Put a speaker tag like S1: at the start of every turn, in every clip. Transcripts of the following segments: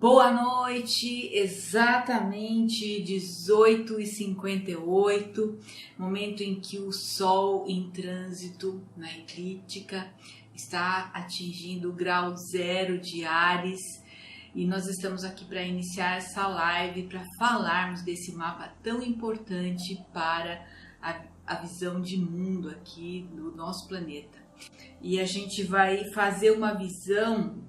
S1: Boa noite, exatamente 18h58, momento em que o Sol em trânsito na eclíptica está atingindo o grau 0 de Áries e nós estamos aqui para iniciar essa live para falarmos desse mapa tão importante para a visão de mundo aqui do nosso planeta. E a gente vai fazer uma visão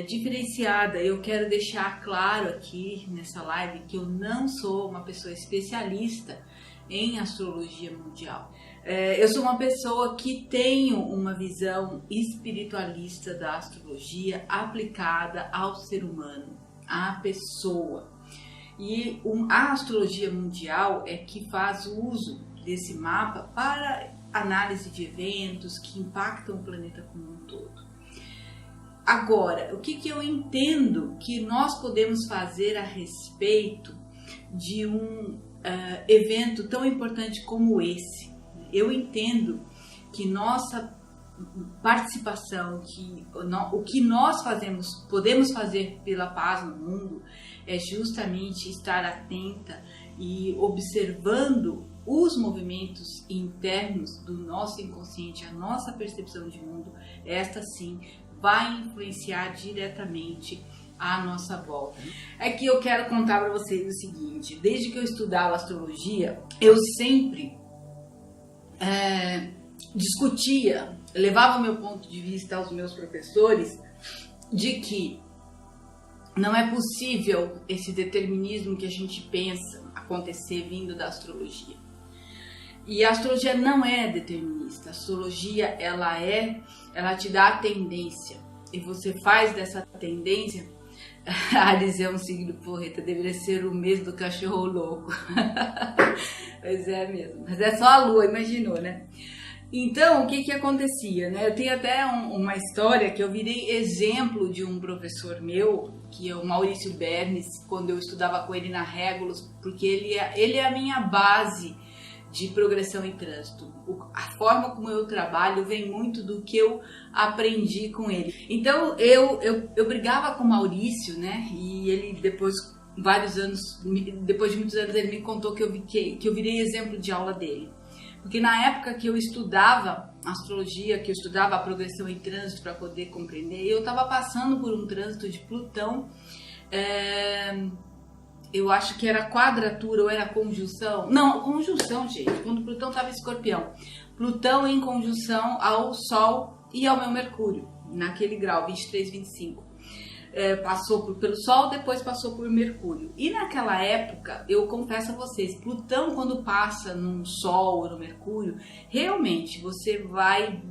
S1: diferenciada. Eu quero deixar claro aqui nessa live que eu não sou uma pessoa especialista em astrologia mundial. Eu sou uma pessoa que tenho uma visão espiritualista da astrologia aplicada ao ser humano, à pessoa. E a astrologia mundial é que faz uso desse mapa para análise de eventos que impactam o planeta como um todo. Agora, o que eu entendo que nós podemos fazer a respeito de um evento tão importante como esse? Eu entendo que nossa participação, o que nós podemos fazer pela paz no mundo é justamente estar atenta e observando os movimentos internos do nosso inconsciente, a nossa percepção de mundo. Esta sim vai influenciar diretamente a nossa volta. É que eu quero contar para vocês o seguinte: desde que eu estudava astrologia, eu sempre discutia, levava o meu ponto de vista aos meus professores de que não é possível esse determinismo que a gente pensa acontecer vindo da astrologia. E a astrologia não é determinista. A astrologia, ela te dá a tendência. E você faz dessa tendência. Áries é um signo porreta, deveria ser o mês do cachorro louco. Mas é mesmo. Mas é só a lua, imaginou, né? Então, o que acontecia, né? Eu tenho até uma história que eu virei exemplo de um professor meu, que é o Maurício Bernes, quando eu estudava com ele na Régulos, porque ele é a minha base de progressão em trânsito. A forma como eu trabalho vem muito do que eu aprendi com ele. Então eu brigava com o Maurício, né? E ele depois de muitos anos ele me contou que eu virei exemplo de aula dele. Porque na época que eu estudava astrologia, que eu estudava a progressão em trânsito para poder compreender, eu estava passando por um trânsito de Plutão. Eu acho que era quadratura ou era conjunção. Não, conjunção, gente. Quando Plutão estava em Escorpião. Plutão em conjunção ao Sol e ao meu Mercúrio. Naquele grau, 23, 25. Passou pelo Sol, depois passou por Mercúrio. E naquela época, eu confesso a vocês, Plutão quando passa no Sol ou no Mercúrio, realmente você vai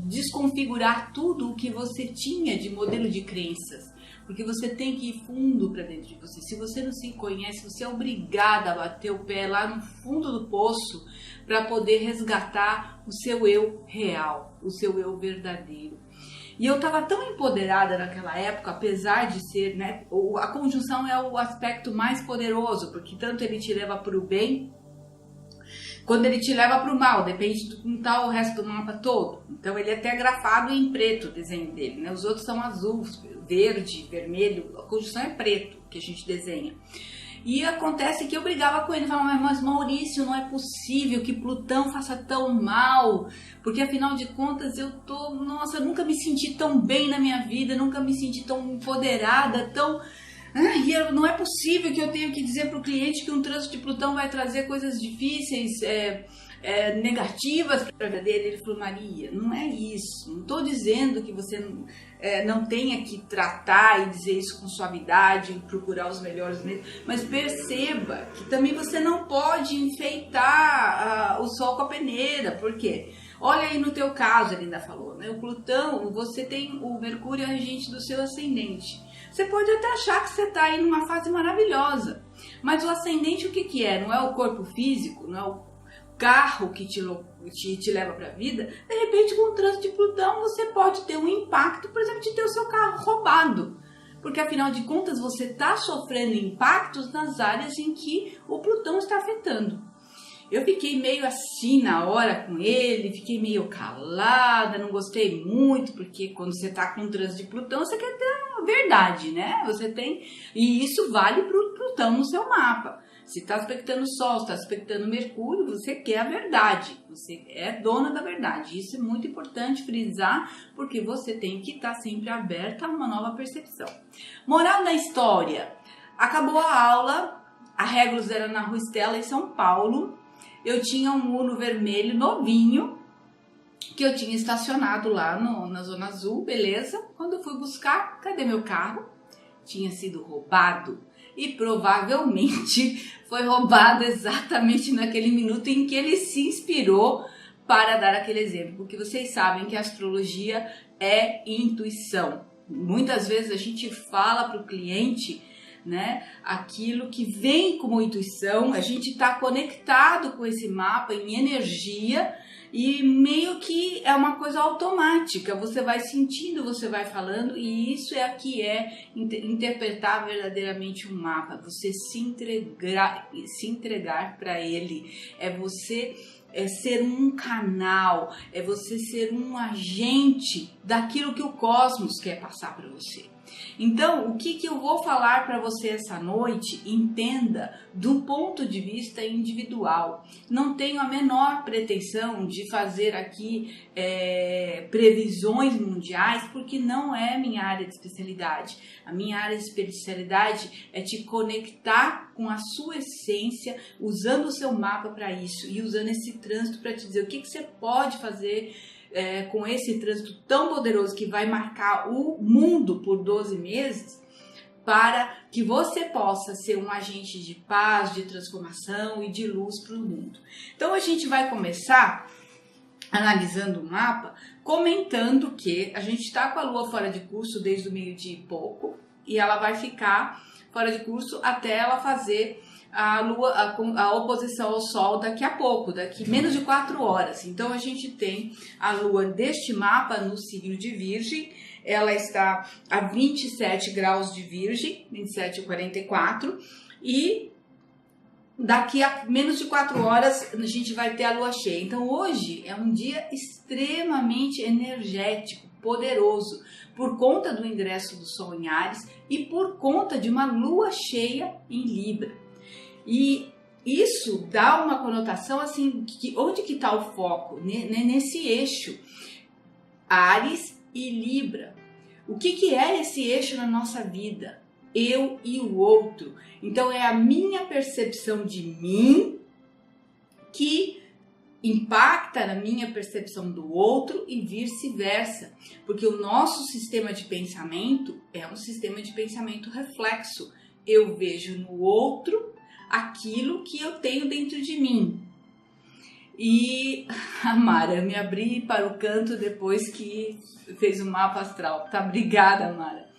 S1: desconfigurar tudo o que você tinha de modelo de crenças. Porque você tem que ir fundo para dentro de você. Se você não se conhece, você é obrigada a bater o pé lá no fundo do poço para poder resgatar o seu eu real, o seu eu verdadeiro. E eu estava tão empoderada naquela época, apesar de ser, né, a conjunção é o aspecto mais poderoso, porque tanto ele te leva para o bem, quando ele te leva para o mal, depende de como está o resto do mapa todo. Então ele é até grafado em preto, o desenho dele, né? Os outros são azul, verde, vermelho, a conjunção é preto que a gente desenha. E acontece que eu brigava com ele, falava, mas Maurício, não é possível que Plutão faça tão mal, porque afinal de contas eu nunca me senti tão bem na minha vida, nunca me senti tão empoderada, e não é possível que eu tenha que dizer para o cliente que um trânsito de Plutão vai trazer coisas difíceis, negativas para a vida dele. Ele falou, Maria, não é isso, não estou dizendo que você não tenha que tratar e dizer isso com suavidade, procurar os melhores meios, mas perceba que também você não pode enfeitar o sol com a peneira. Por quê? Olha aí no teu caso, ele ainda falou, né? O Plutão, você tem o Mercúrio regente do seu ascendente. Você pode até achar que você está aí numa fase maravilhosa, mas o ascendente o que é? Não é o corpo físico, não é o carro que te leva para a vida. De repente, com o trânsito de Plutão, você pode ter um impacto, por exemplo, de ter o seu carro roubado. Porque, afinal de contas, você está sofrendo impactos nas áreas em que o Plutão está afetando. Eu fiquei meio assim na hora com ele, fiquei meio calada, não gostei muito, porque quando você tá com um trânsito de Plutão, você quer ter a verdade, né? Você tem, e isso vale pro Plutão no seu mapa. Se está aspectando Sol, está aspectando Mercúrio, você quer a verdade, você é dona da verdade. Isso é muito importante frisar, porque você tem que estar sempre aberta a uma nova percepção. Moral da história: acabou a aula, a Regulus era na Rua Estela, em São Paulo. Eu tinha um Uno vermelho novinho, que eu tinha estacionado lá na Zona Azul, beleza? Quando eu fui buscar, cadê meu carro? Tinha sido roubado. E provavelmente foi roubado exatamente naquele minuto em que ele se inspirou para dar aquele exemplo. Porque vocês sabem que a astrologia é intuição. Muitas vezes a gente fala para o cliente, né, aquilo que vem como intuição, a gente está conectado com esse mapa em energia e meio que é uma coisa automática, você vai sentindo, você vai falando, e isso é que é interpretar verdadeiramente um mapa, você se entregar para ele, é você ser um canal, é você ser um agente daquilo que o cosmos quer passar para você. Então, o que eu vou falar para você essa noite, entenda do ponto de vista individual. Não tenho a menor pretensão de fazer aqui previsões mundiais, porque não é minha área de especialidade. A minha área de especialidade é te conectar com a sua essência, usando o seu mapa para isso e usando esse trânsito para te dizer o que você pode fazer com esse trânsito tão poderoso que vai marcar o mundo por 12 meses, para que você possa ser um agente de paz, de transformação e de luz para o mundo. Então a gente vai começar analisando o mapa, comentando que a gente está com a Lua fora de curso desde o meio-dia e pouco, e ela vai ficar fora de curso até ela fazer a Lua, a oposição ao Sol daqui a pouco, daqui menos de 4 horas. Então a gente tem a Lua deste mapa no signo de Virgem, ela está a 27 graus de Virgem, 27,44, e daqui a menos de 4 horas a gente vai ter a Lua cheia. Então hoje é um dia extremamente energético, poderoso, por conta do ingresso do Sol em Áries e por conta de uma Lua cheia em Libra. E isso dá uma conotação assim, onde que está o foco? Nesse eixo, Áries e Libra. O que é esse eixo na nossa vida? Eu e o outro. Então é a minha percepção de mim que impacta na minha percepção do outro e vice-versa. Porque o nosso sistema de pensamento é um sistema de pensamento reflexo. Eu vejo no outro aquilo que eu tenho dentro de mim. E a Mara, eu me abri para o canto depois que fez o mapa astral. Tá? Obrigada, Mara.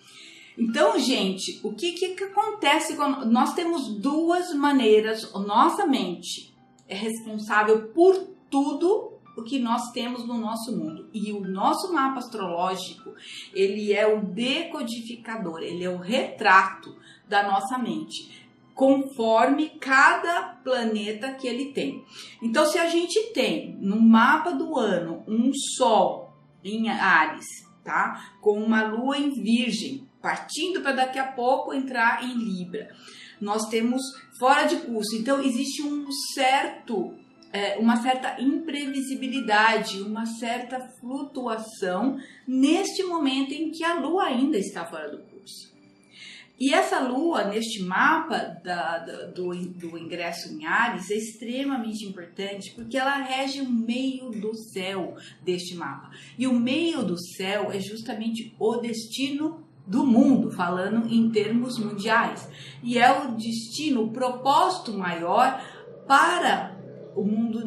S1: Então, gente, o que acontece quando nós temos duas maneiras? Nossa mente é responsável por tudo o que nós temos no nosso mundo. E o nosso mapa astrológico, ele é o decodificador, ele é o retrato da nossa mente, conforme cada planeta que ele tem. Então, se a gente tem no mapa do ano um Sol em Áries, tá? Com uma Lua em Virgem, partindo para daqui a pouco entrar em Libra, nós temos fora de curso. Então, existe uma certa imprevisibilidade, uma certa flutuação neste momento em que a Lua ainda está fora do curso. E essa Lua, neste mapa do ingresso em Áries, é extremamente importante porque ela rege o meio do céu deste mapa. E o meio do céu é justamente o destino do mundo, falando em termos mundiais. E é o destino, o propósito maior para o mundo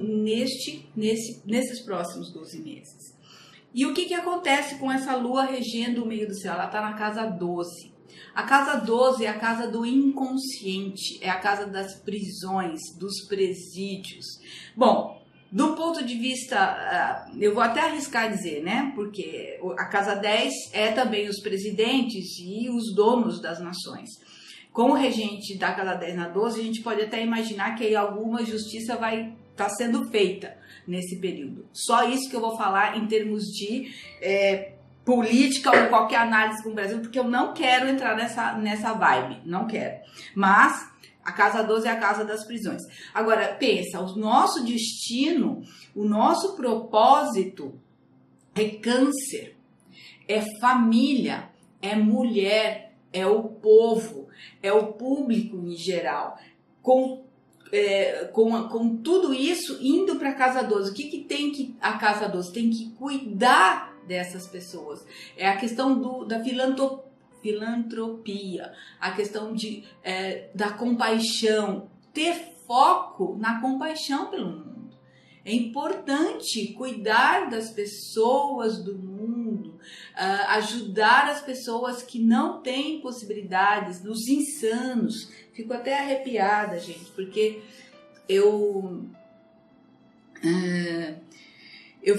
S1: nesses próximos 12 meses. E o que acontece com essa Lua regendo o meio do céu? Ela está na casa 12. A casa 12 é a casa do inconsciente, é a casa das prisões, dos presídios. Bom, do ponto de vista, eu vou até arriscar dizer, né? Porque a casa 10 é também os presidentes e os donos das nações. Com o regente da casa 10 na 12, a gente pode até imaginar que aí alguma justiça vai está sendo feita nesse período. Só isso que eu vou falar em termos de política ou qualquer análise com o Brasil, porque eu não quero entrar nessa vibe, não quero. Mas a casa 12 é a casa das prisões. Agora, pensa, o nosso destino, o nosso propósito é câncer, é família, é mulher, é o povo, é o público em geral. Com tudo isso indo para a casa 12, o que tem que a casa 12? Tem que cuidar dessas pessoas. É a questão da filantropia, a questão da compaixão, ter foco na compaixão pelo mundo. É importante cuidar das pessoas do mundo, ajudar as pessoas que não têm possibilidades, dos insanos. Fico até arrepiada, gente, porque eu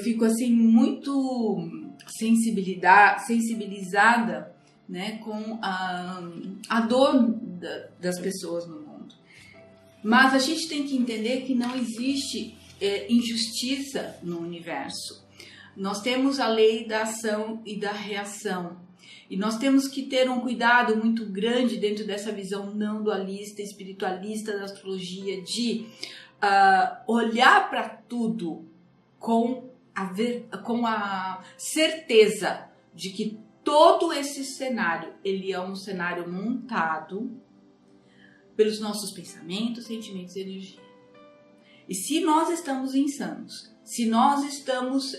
S1: fico assim muito sensibilizada, né, com a dor das pessoas no mundo. Mas a gente tem que entender que não existe injustiça no universo. Nós temos a lei da ação e da reação. E nós temos que ter um cuidado muito grande dentro dessa visão não dualista, espiritualista da astrologia, de olhar para tudo com a certeza de que todo esse cenário, ele é um cenário montado pelos nossos pensamentos, sentimentos e energia. E se nós estamos insanos, se nós estamos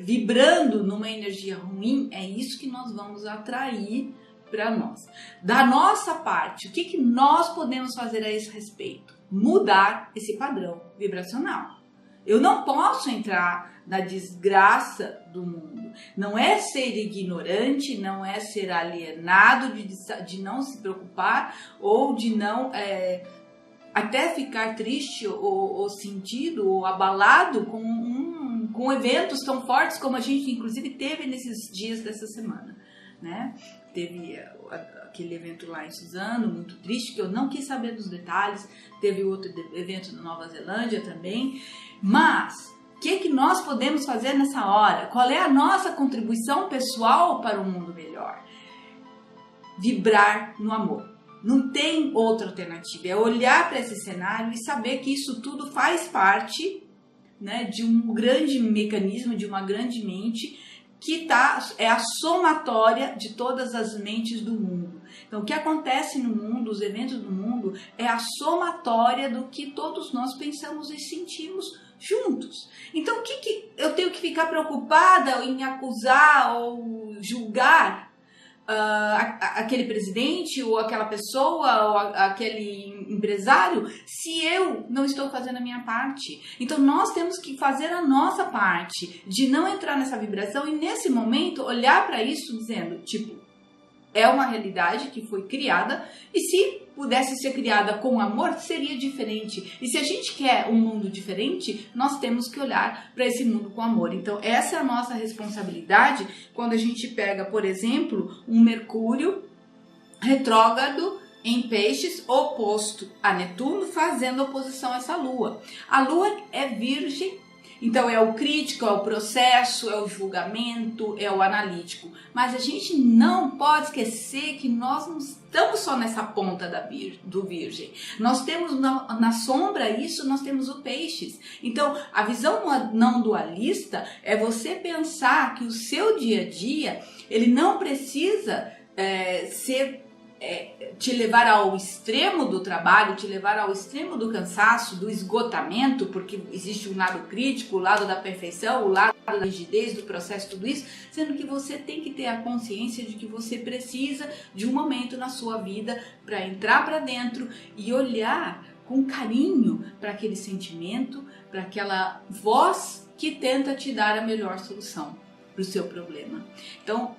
S1: vibrando numa energia ruim, é isso que nós vamos atrair para nós. Da nossa parte, o que nós podemos fazer a esse respeito? Mudar esse padrão vibracional. Eu não posso entrar na desgraça do mundo. Não é ser ignorante, não é ser alienado, de não se preocupar ou de não até ficar triste ou sentido ou abalado com eventos tão fortes como a gente inclusive teve nesses dias dessa semana, né? Teve aquele evento lá em Suzano, muito triste, que eu não quis saber dos detalhes. Teve outro evento na Nova Zelândia também. Mas o que nós podemos fazer nessa hora? Qual é a nossa contribuição pessoal para um mundo melhor? Vibrar no amor. Não tem outra alternativa. É olhar para esse cenário e saber que isso tudo faz parte, né, de um grande mecanismo, de uma grande mente que é a somatória de todas as mentes do mundo. Então, o que acontece no mundo, os eventos do mundo, é a somatória do que todos nós pensamos e sentimos juntos. Então, o que eu tenho que ficar preocupada em acusar ou julgar aquele presidente ou aquela pessoa ou aquele empresário se eu não estou fazendo a minha parte? Então nós temos que fazer a nossa parte de não entrar nessa vibração e nesse momento olhar para isso dizendo, tipo, é uma realidade que foi criada e se pudesse ser criada com amor, seria diferente. E se a gente quer um mundo diferente, nós temos que olhar para esse mundo com amor. Então, essa é a nossa responsabilidade quando a gente pega, por exemplo, um Mercúrio retrógrado em Peixes, oposto a Netuno, fazendo oposição a essa Lua. A Lua é Virgem. Então é o crítico, é o processo, é o julgamento, é o analítico. Mas a gente não pode esquecer que nós não estamos só nessa ponta do Virgem. Nós temos na sombra isso, nós temos o Peixes. Então a visão não dualista é você pensar que o seu dia a dia, ele não precisa te levar ao extremo do trabalho, te levar ao extremo do cansaço, do esgotamento, porque existe um lado crítico, o lado da perfeição, o lado da rigidez do processo, tudo isso, sendo que você tem que ter a consciência de que você precisa de um momento na sua vida para entrar para dentro e olhar com carinho para aquele sentimento, para aquela voz que tenta te dar a melhor solução para o seu problema. Então,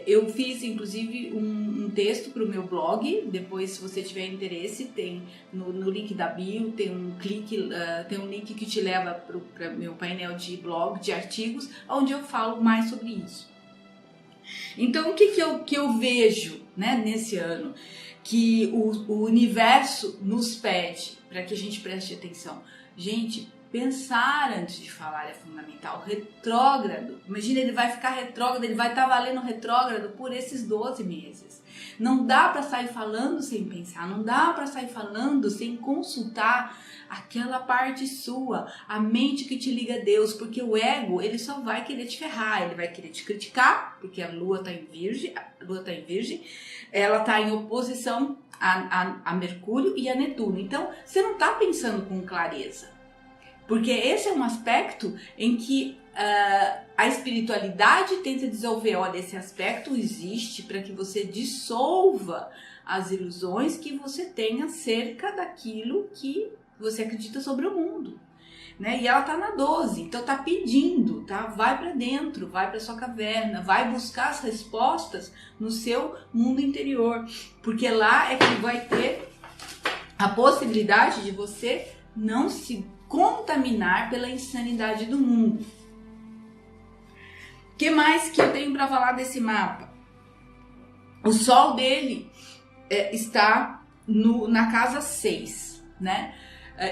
S1: eu fiz inclusive um texto para o meu blog. Depois, se você tiver interesse, tem no link da bio, tem um link que te leva para meu painel de blog, de artigos, onde eu falo mais sobre isso. Então, o que eu vejo, né, nesse ano? Que o universo nos pede para que a gente preste atenção. Gente, pensar antes de falar é fundamental. Retrógrado, imagina, ele vai ficar retrógrado, ele vai estar valendo retrógrado por esses 12 meses. Não dá para sair falando sem pensar, não dá para sair falando sem consultar aquela parte sua, a mente que te liga a Deus, porque o ego, ele só vai querer te ferrar, ele vai querer te criticar, porque a lua está em virgem, ela está em oposição a Mercúrio e a Netuno. Então, você não está pensando com clareza, porque esse é um aspecto em que a espiritualidade tenta dissolver. Olha, esse aspecto existe para que você dissolva as ilusões que você tem acerca daquilo que você acredita sobre o mundo, né? E ela tá na 12, então tá pedindo, tá? Vai para dentro, vai para sua caverna, vai buscar as respostas no seu mundo interior, porque lá é que vai ter a possibilidade de você não se contaminar pela insanidade do mundo. O que mais que eu tenho para falar desse mapa? O sol dele está na casa 6, né?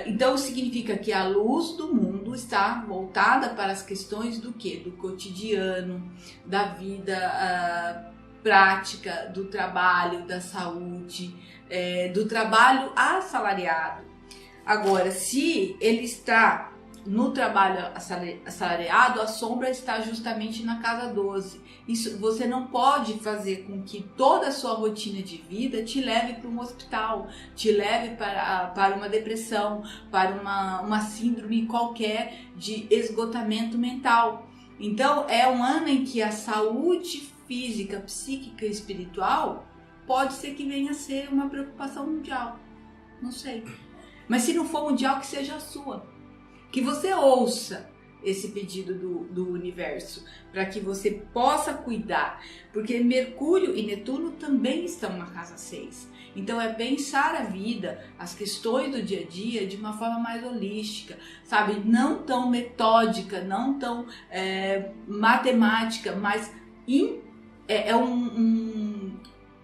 S1: Então significa que a luz do mundo está voltada para as questões do quê? Do cotidiano, da vida prática, do trabalho, da saúde, do trabalho assalariado. Agora, se ele está no trabalho assalariado, a sombra está justamente na casa 12. Isso, você não pode fazer com que toda a sua rotina de vida te leve para um hospital, te leve para uma depressão, para uma síndrome qualquer de esgotamento mental. Então, é um ano em que a saúde física, psíquica e espiritual pode ser que venha a ser uma preocupação mundial. Não sei. Mas se não for mundial, que seja a sua. Que você ouça esse pedido do universo, para que você possa cuidar, porque Mercúrio e Netuno também estão na casa 6. Então é pensar a vida, as questões do dia a dia de uma forma mais holística, sabe? Não tão metódica, não tão matemática, mas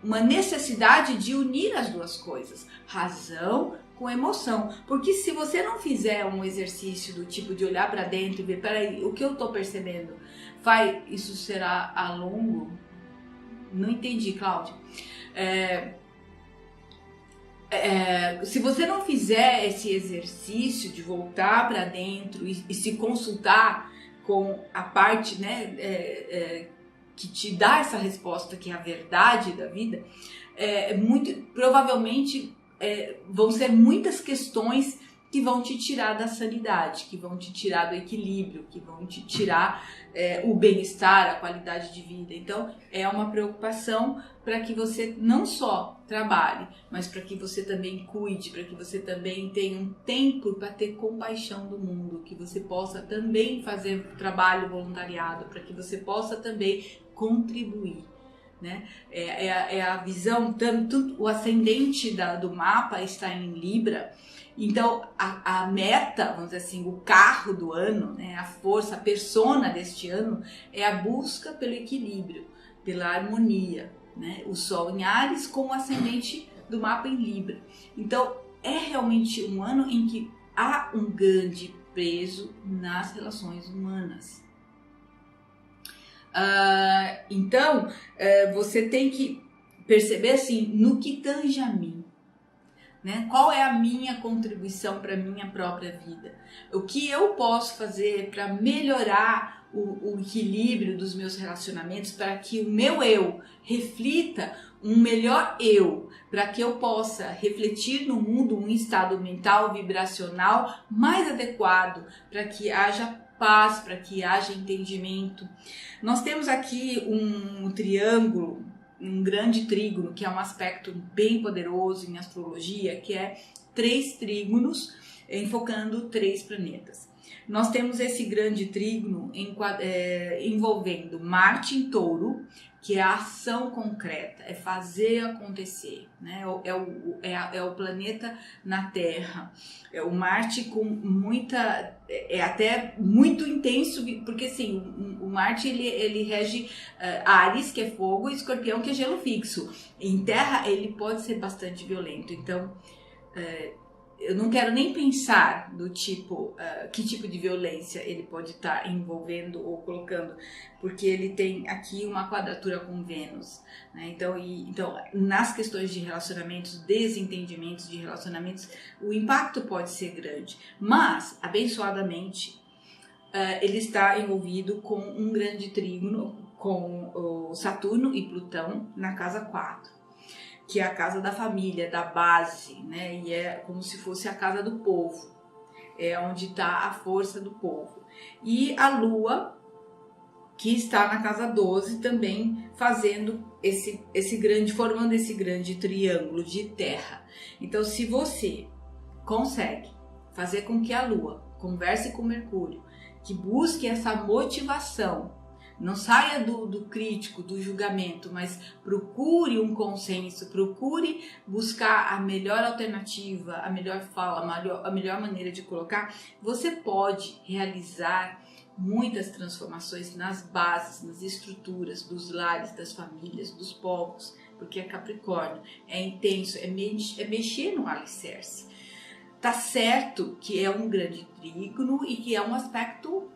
S1: uma necessidade de unir as duas coisas, razão com emoção, porque se você não fizer um exercício do tipo de olhar para dentro e ver, peraí, o que eu tô percebendo, isso será a longo? Não entendi, Cláudia. Se você não fizer esse exercício de voltar para dentro e se consultar com a parte, né, que te dá essa resposta, que é a verdade da vida, muito provavelmente vão ser muitas questões que vão te tirar da sanidade, que vão te tirar do equilíbrio, que vão te tirar o bem-estar, a qualidade de vida. Então, é uma preocupação para que você não só trabalhe, mas para que você também cuide, para que você também tenha um tempo para ter compaixão do mundo, que você possa também fazer trabalho voluntariado, para que você possa também contribuir. Né? É a visão, tanto o ascendente do mapa está em Libra, então a meta, vamos dizer assim, o carro do ano, né? A força, a persona deste ano é a busca pelo equilíbrio, pela harmonia, né? O Sol em Áries com o ascendente do mapa em Libra. Então é realmente um ano em que há um grande peso nas relações humanas. Então, você tem que perceber assim, no que tange a mim, né? Qual é a minha contribuição para a minha própria vida? O que eu posso fazer para melhorar o equilíbrio dos meus relacionamentos, para que o meu eu reflita um melhor eu, para que eu possa refletir no mundo um estado mental, vibracional mais adequado, para que haja paz, para que haja entendimento. Nós temos aqui um triângulo, um grande trígono, que é um aspecto bem poderoso em astrologia, que é 3 trígonos enfocando 3 planetas. Nós temos esse grande trígono envolvendo Marte em Touro, que é a ação concreta, é fazer acontecer, né? É o planeta na Terra, é o Marte com muita, até muito intenso, porque assim, o Marte ele rege Áries, que é fogo, e Escorpião, que é gelo fixo. Em Terra ele pode ser bastante violento, então eu não quero nem pensar do tipo, que tipo de violência ele pode estar envolvendo ou colocando, porque ele tem aqui uma quadratura com Vênus, né? Então, nas questões de relacionamentos, desentendimentos de relacionamentos, o impacto pode ser grande, mas, abençoadamente, ele está envolvido com um grande trígono, com o Saturno e Plutão na casa 4. Que é a casa da família, da base, né? E é como se fosse a casa do povo, é onde está a força do povo. E a Lua, que está na casa 12, também fazendo formando esse grande triângulo de terra. Então, se você consegue fazer com que a Lua converse com Mercúrio, que busque essa motivação, não saia do crítico, do julgamento, mas procure um consenso, procure buscar a melhor alternativa, a melhor fala, a melhor maneira de colocar. Você pode realizar muitas transformações nas bases, nas estruturas dos lares, das famílias, dos povos, porque é Capricórnio, é intenso, é mexer no alicerce. Tá certo que é um grande trígono e que é um aspecto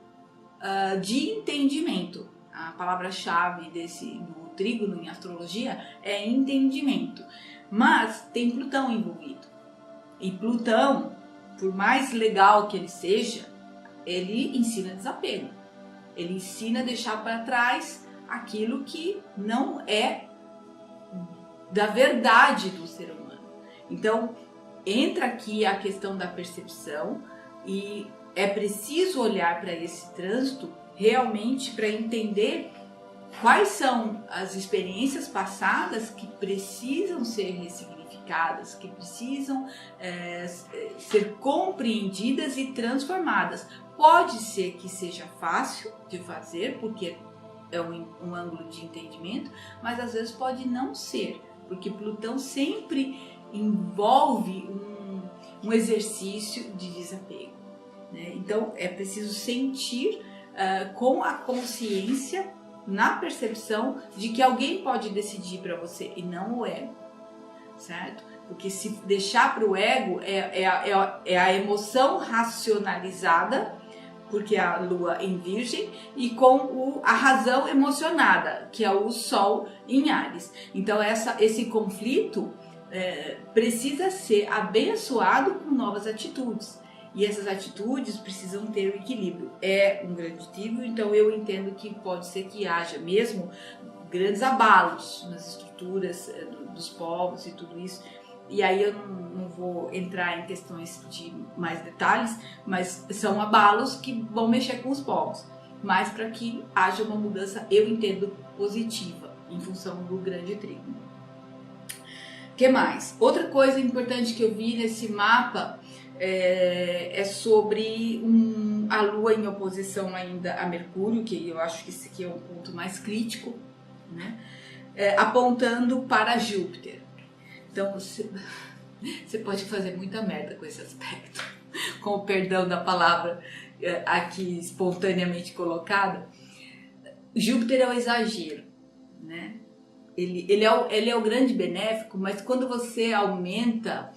S1: de entendimento. A palavra-chave do trígono em astrologia é entendimento, mas tem Plutão envolvido. E Plutão, por mais legal que ele seja, ele ensina desapego. Ele ensina a deixar para trás aquilo que não é da verdade do ser humano. Então, entra aqui a questão da percepção e é preciso olhar para esse trânsito realmente para entender quais são as experiências passadas que precisam ser ressignificadas, que precisam ser compreendidas e transformadas. Pode ser que seja fácil de fazer, porque é um ângulo de entendimento, mas às vezes pode não ser, porque Plutão sempre envolve um exercício de desapego, né? Então é preciso sentir com a consciência, na percepção de que alguém pode decidir para você e não o ego, certo? Porque se deixar para o ego é a emoção racionalizada, porque é a Lua em Virgem, e com a razão emocionada, que é o Sol em Áries. Então esse conflito precisa ser abençoado com novas atitudes. E essas atitudes precisam ter o equilíbrio. É um grande trígono, então eu entendo que pode ser que haja mesmo grandes abalos nas estruturas dos povos e tudo isso. E aí eu não vou entrar em questões de mais detalhes, mas são abalos que vão mexer com os povos. Mas para que haja uma mudança, eu entendo, positiva, em função do grande trígono. O que mais? Outra coisa importante que eu vi nesse mapa é sobre a Lua em oposição ainda a Mercúrio, que eu acho que esse aqui é um ponto mais crítico, né? Apontando para Júpiter. Então você pode fazer muita merda com esse aspecto, com o perdão da palavra aqui espontaneamente colocada. Júpiter é o exagero, né? Ele é o grande benéfico, mas quando você aumenta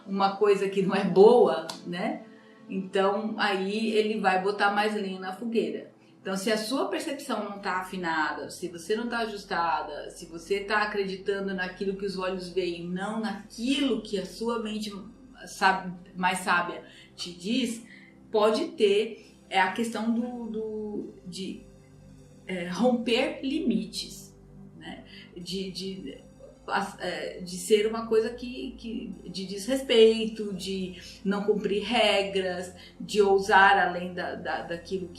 S1: uma coisa que não é boa, né? Então aí ele vai botar mais lenha na fogueira. Então, se a sua percepção não está afinada, se você não está ajustada, se você está acreditando naquilo que os olhos veem, não naquilo que a sua mente mais sábia te diz, pode ter a questão de romper limites, né? De ser uma coisa de desrespeito, de não cumprir regras, de ousar além daquilo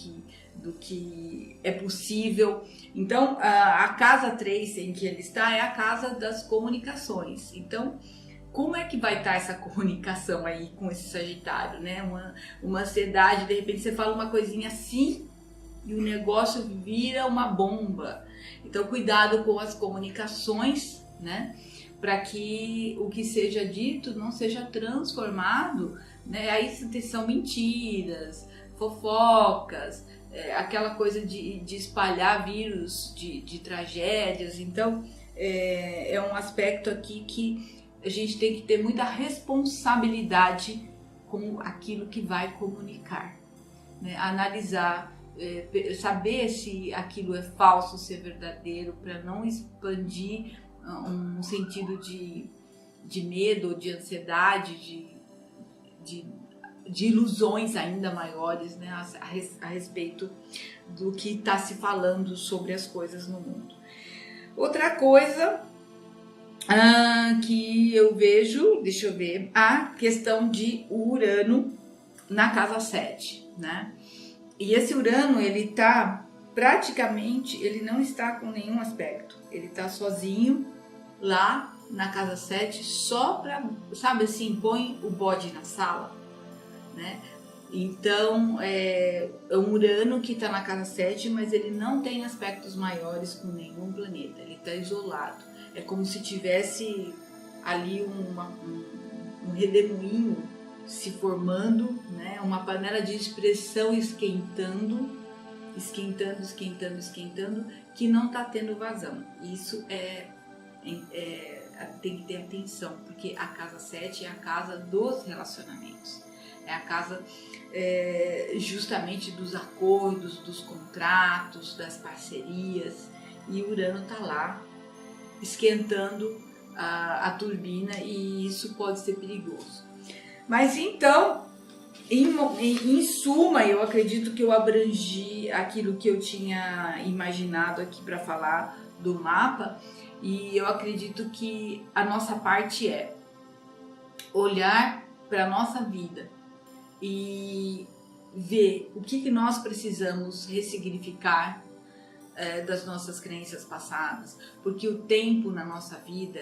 S1: do que é possível. Então, a casa 3 em que ele está é a casa das comunicações. Então, como é que vai estar essa comunicação aí com esse Sagitário, né? Uma ansiedade, de repente você fala uma coisinha assim e o negócio vira uma bomba. Então, cuidado com as comunicações, né? Para que o que seja dito não seja transformado, né? Aí são mentiras, fofocas, aquela coisa de espalhar vírus de tragédias. Então é um aspecto aqui que a gente tem que ter muita responsabilidade com aquilo que vai comunicar, né? Analisar, saber se aquilo é falso, se é verdadeiro, para não expandir um sentido de medo, de ansiedade, de ilusões ainda maiores, né, a respeito do que está se falando sobre as coisas no mundo. Outra coisa que eu vejo, deixa eu ver, a questão de Urano na casa 7, né? E esse Urano, ele tá praticamente, ele não está com nenhum aspecto, ele tá sozinho lá na casa 7, só para, sabe assim, põe o bode na sala, né? Então é um Urano que está na casa 7, mas ele não tem aspectos maiores com nenhum planeta, ele está isolado. É como se tivesse ali um redemoinho se formando, né? Uma panela de expressão esquentando, que não está tendo vazão. Isso tem que ter atenção, porque a casa 7 é a casa dos relacionamentos, é a casa justamente dos acordos, dos contratos, das parcerias, e Urano está lá esquentando a turbina, e isso pode ser perigoso. Mas então, em suma, eu acredito que eu abrangi aquilo que eu tinha imaginado aqui para falar do mapa, e eu acredito que a nossa parte é olhar para a nossa vida e ver o que nós precisamos ressignificar das nossas crenças passadas, porque o tempo na nossa vida,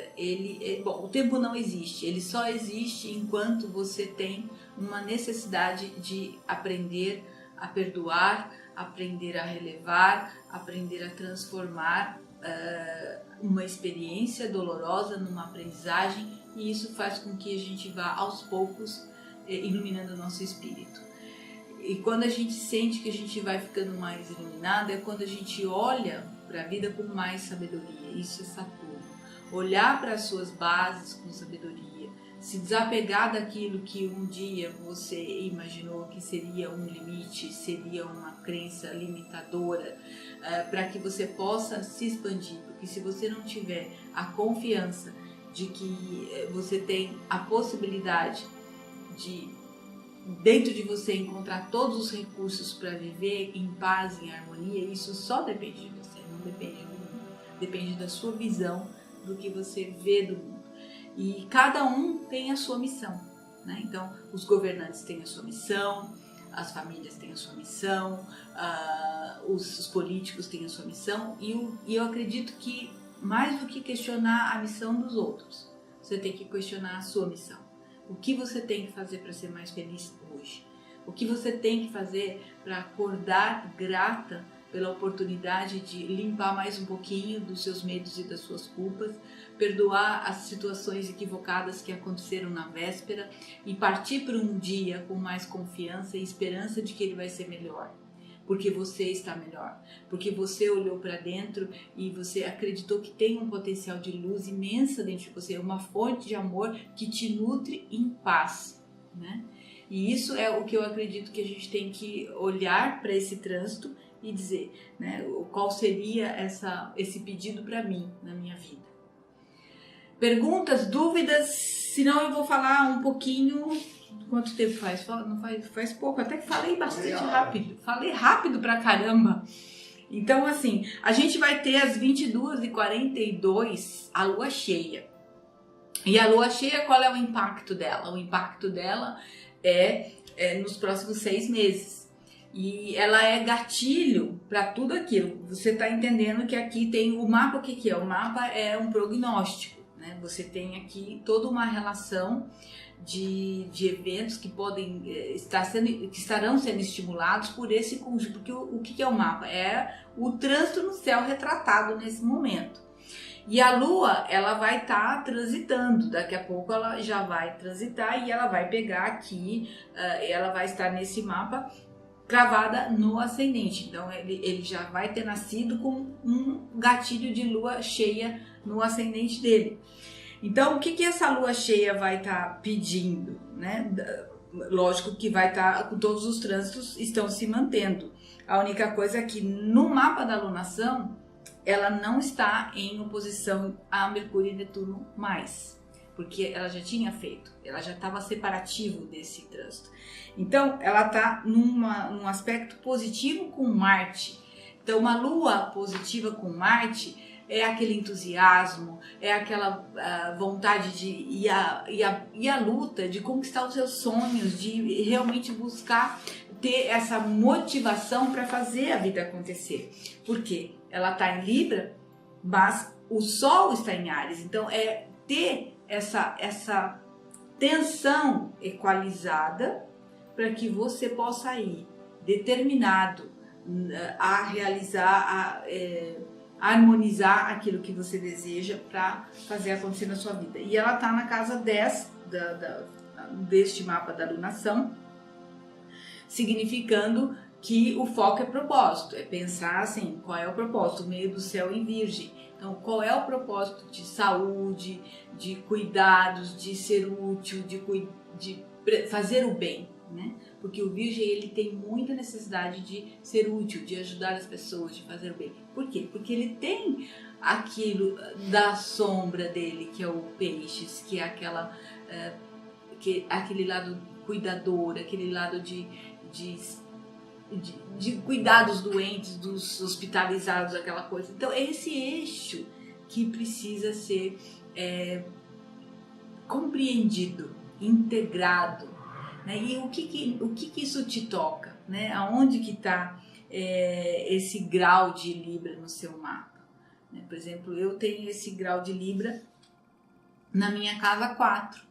S1: o tempo não existe, ele só existe enquanto você tem uma necessidade de aprender a perdoar, aprender a relevar, aprender a transformar uma experiência dolorosa numa aprendizagem, e isso faz com que a gente vá aos poucos iluminando o nosso espírito. E quando a gente sente que a gente vai ficando mais iluminado, é quando a gente olha para a vida com mais sabedoria. Isso é Saturno. Olhar para as suas bases com sabedoria, se desapegar daquilo que um dia você imaginou que seria um limite, seria uma crença limitadora, para que você possa se expandir. Porque se você não tiver a confiança de que você tem a possibilidade de, dentro de você, encontrar todos os recursos para viver em paz, em harmonia, isso só depende de você, não depende do mundo. Depende da sua visão, do que você vê do mundo. E cada um tem a sua missão, né? Então, os governantes têm a sua missão, as famílias têm a sua missão, os políticos têm a sua missão, e eu acredito que, mais do que questionar a missão dos outros, você tem que questionar a sua missão. O que você tem que fazer para ser mais feliz hoje? O que você tem que fazer para acordar grata pela oportunidade de limpar mais um pouquinho dos seus medos e das suas culpas, perdoar as situações equivocadas que aconteceram na véspera e partir para um dia com mais confiança e esperança de que ele vai ser melhor? Porque você está melhor, porque você olhou para dentro e você acreditou que tem um potencial de luz imensa dentro de você, uma fonte de amor que te nutre em paz, né? E isso é o que eu acredito que a gente tem que olhar para esse trânsito e dizer, né, qual seria esse pedido para mim na minha vida. Perguntas, dúvidas? Senão eu vou falar um pouquinho. Quanto tempo faz? Não faz pouco, até que falei bastante rápido. Falei rápido pra caramba. Então, assim, a gente vai ter às 22h42 a lua cheia. E a lua cheia, qual é o impacto dela? O impacto dela é nos próximos 6 meses. E ela é gatilho para tudo aquilo. Você está entendendo que aqui tem o mapa. O que é? O mapa é um prognóstico, né? Você tem aqui toda uma relação de eventos que podem que estarão sendo estimulados por esse conjunto. Porque o que é o mapa? É o trânsito no céu retratado nesse momento. E a Lua, ela vai estar transitando, daqui a pouco ela já vai transitar e ela vai pegar aqui, ela vai estar nesse mapa cravada no ascendente. Então ele já vai ter nascido com um gatilho de Lua cheia no ascendente dele. Então, o que essa lua cheia vai estar pedindo, né? Lógico que vai estar, todos os trânsitos estão se mantendo. A única coisa é que no mapa da alunação, ela não está em oposição a Mercúrio e Netuno mais, porque ela já tinha feito, ela já estava separativo desse trânsito. Então, ela está num aspecto positivo com Marte. Então, uma lua positiva com Marte é aquele entusiasmo, é aquela vontade de ir à luta, de conquistar os seus sonhos, de realmente buscar ter essa motivação para fazer a vida acontecer. Por quê? Ela está em Libra, mas o Sol está em Áries. Então, é ter essa tensão equalizada para que você possa ir determinado a realizar, a harmonizar aquilo que você deseja para fazer acontecer na sua vida. E ela está na casa 10 deste mapa da alunação, significando que o foco é propósito, é pensar assim, qual é o propósito, o meio do céu em Virgem. Então, qual é o propósito de saúde, de cuidados, de ser útil, de fazer o bem, né? Porque o Virgem, ele tem muita necessidade de ser útil, de ajudar as pessoas, de fazer o bem. Por quê? Porque ele tem aquilo da sombra dele, que é o Peixes, que é aquele lado cuidador, aquele lado de cuidar dos doentes, dos hospitalizados, aquela coisa. Então, é esse eixo que precisa ser compreendido, integrado, né? E o que isso te toca, né? Aonde que está esse grau de Libra no seu mapa? Né? Por exemplo, eu tenho esse grau de Libra na minha casa 4.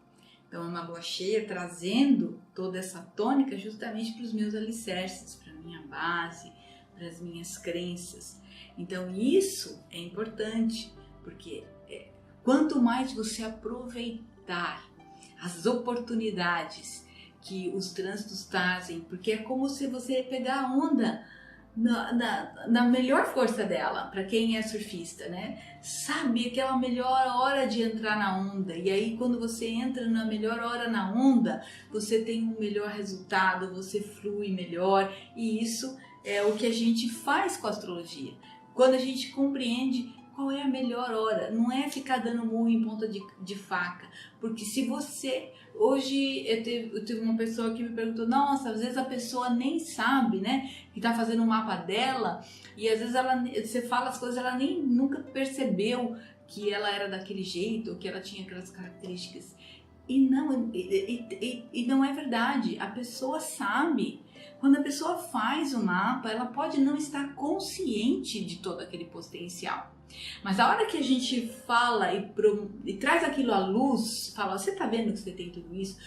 S1: Então, é uma lua cheia trazendo toda essa tônica justamente para os meus alicerces, para a minha base, para as minhas crenças. Então, isso é importante, porque quanto mais você aproveitar as oportunidades que os trânsitos trazem, porque é como se você pegar a onda na melhor força dela, para quem é surfista, né? Sabe aquela melhor hora de entrar na onda, e aí quando você entra na melhor hora na onda, você tem um melhor resultado, você flui melhor, e isso é o que a gente faz com a astrologia. Quando a gente compreende qual é a melhor hora, não é ficar dando murro em ponta de faca, porque se você... Hoje eu tive uma pessoa que me perguntou, nossa, às vezes a pessoa nem sabe, né, que tá fazendo o mapa dela, e às vezes você fala as coisas, ela nem nunca percebeu que ela era daquele jeito, ou que ela tinha aquelas características. E não é verdade, a pessoa sabe. Quando a pessoa faz o mapa, ela pode não estar consciente de todo aquele potencial. Mas a hora que a gente fala e traz aquilo à luz, fala, você tá vendo que você tem tudo isso?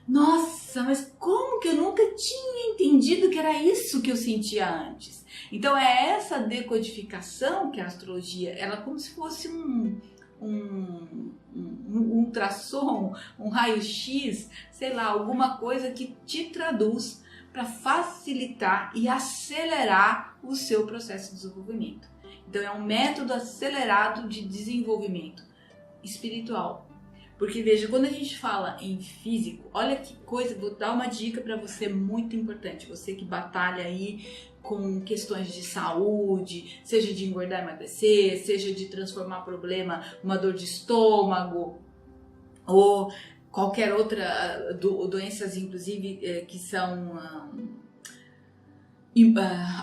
S1: Nossa, mas como que eu nunca tinha entendido que era isso que eu sentia antes? Então é essa decodificação que a astrologia, ela é como se fosse um ultrassom, um raio-x, sei lá, alguma coisa que te traduz para facilitar e acelerar o seu processo de desenvolvimento. Então é um método acelerado de desenvolvimento espiritual. Porque veja, quando a gente fala em físico, olha que coisa, vou dar uma dica para você muito importante, você que batalha aí com questões de saúde, seja de engordar e emagrecer, seja de transformar problema, uma dor de estômago, ou qualquer outra doenças, inclusive, que são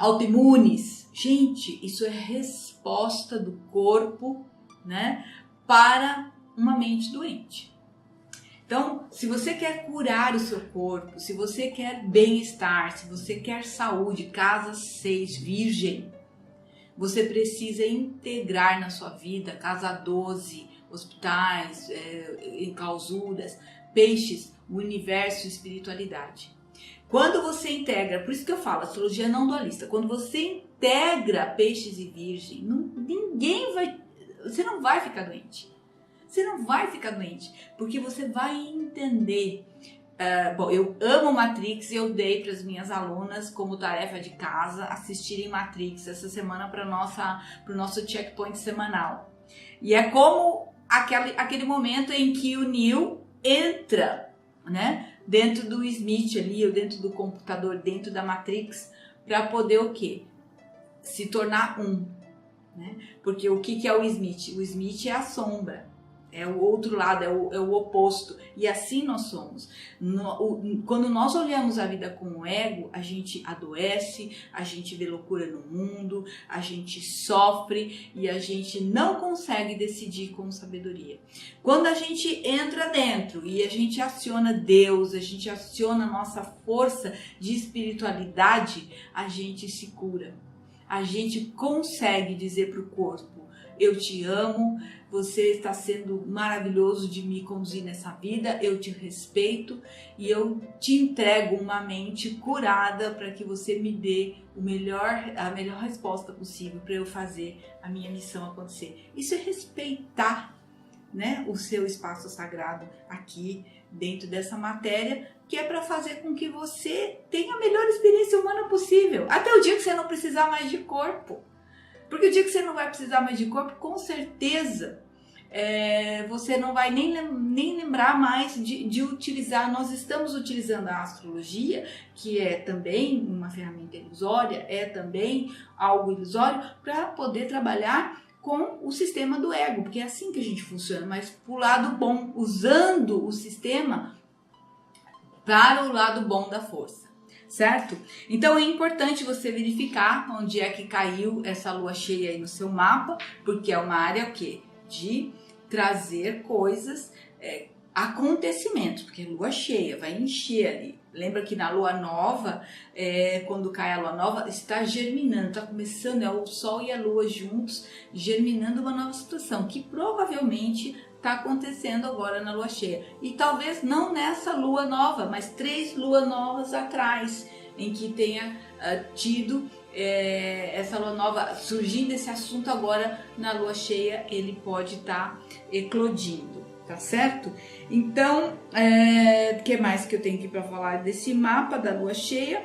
S1: autoimunes. Gente, isso é resposta do corpo, né, para uma mente doente. Então, se você quer curar o seu corpo, se você quer bem-estar, se você quer saúde, casa 6, Virgem, você precisa integrar na sua vida, casa 12, hospitais, clausuras, Peixes, o universo e espiritualidade. Quando você integra, por isso que eu falo, astrologia não dualista, quando você integra Peixes e Virgem, você não vai ficar doente. Você não vai ficar doente, porque você vai entender. Bom, eu amo Matrix e eu dei para as minhas alunas como tarefa de casa assistirem Matrix essa semana para o nosso checkpoint semanal. E é como aquele momento em que o Neo entra, né, dentro do Smith ali, ou dentro do computador, dentro da Matrix, para poder o quê? Se tornar um, né? Porque o que é o Smith? O Smith é a sombra, é o outro lado, é o oposto, e assim nós somos. Quando nós olhamos a vida com o ego, a gente adoece, a gente vê loucura no mundo, a gente sofre e a gente não consegue decidir com sabedoria. Quando a gente entra dentro e a gente aciona Deus, a gente aciona a nossa força de espiritualidade, a gente se cura. A gente consegue dizer para o corpo: eu te amo, você está sendo maravilhoso de me conduzir nessa vida, eu te respeito e eu te entrego uma mente curada para que você me dê a melhor resposta possível para eu fazer a minha missão acontecer. Isso é respeitar, né, o seu espaço sagrado aqui dentro dessa matéria, que é para fazer com que você tenha a melhor experiência humana possível, até o dia que você não precisar mais de corpo. Porque o dia que você não vai precisar mais de corpo, com certeza você não vai nem lembrar mais de utilizar. Nós estamos utilizando a astrologia, que é também uma ferramenta ilusória, é também algo ilusório, para poder trabalhar com o sistema do ego, porque é assim que a gente funciona, mas pro lado bom, usando o sistema para o lado bom da força, certo? Então é importante você verificar onde é que caiu essa lua cheia aí no seu mapa, porque é uma área o quê? De trazer coisas, acontecimentos, porque lua cheia vai encher ali. Lembra que na lua nova, quando cai a lua nova, está germinando, está começando, é o sol e a lua juntos, germinando uma nova situação, que provavelmente está acontecendo agora na lua cheia. E talvez não nessa lua nova, mas 3 luas novas atrás, em que tenha tido essa lua nova, surgindo esse assunto agora na lua cheia, ele pode estar eclodindo, tá certo? Então, o que mais que eu tenho aqui para falar desse mapa da lua cheia?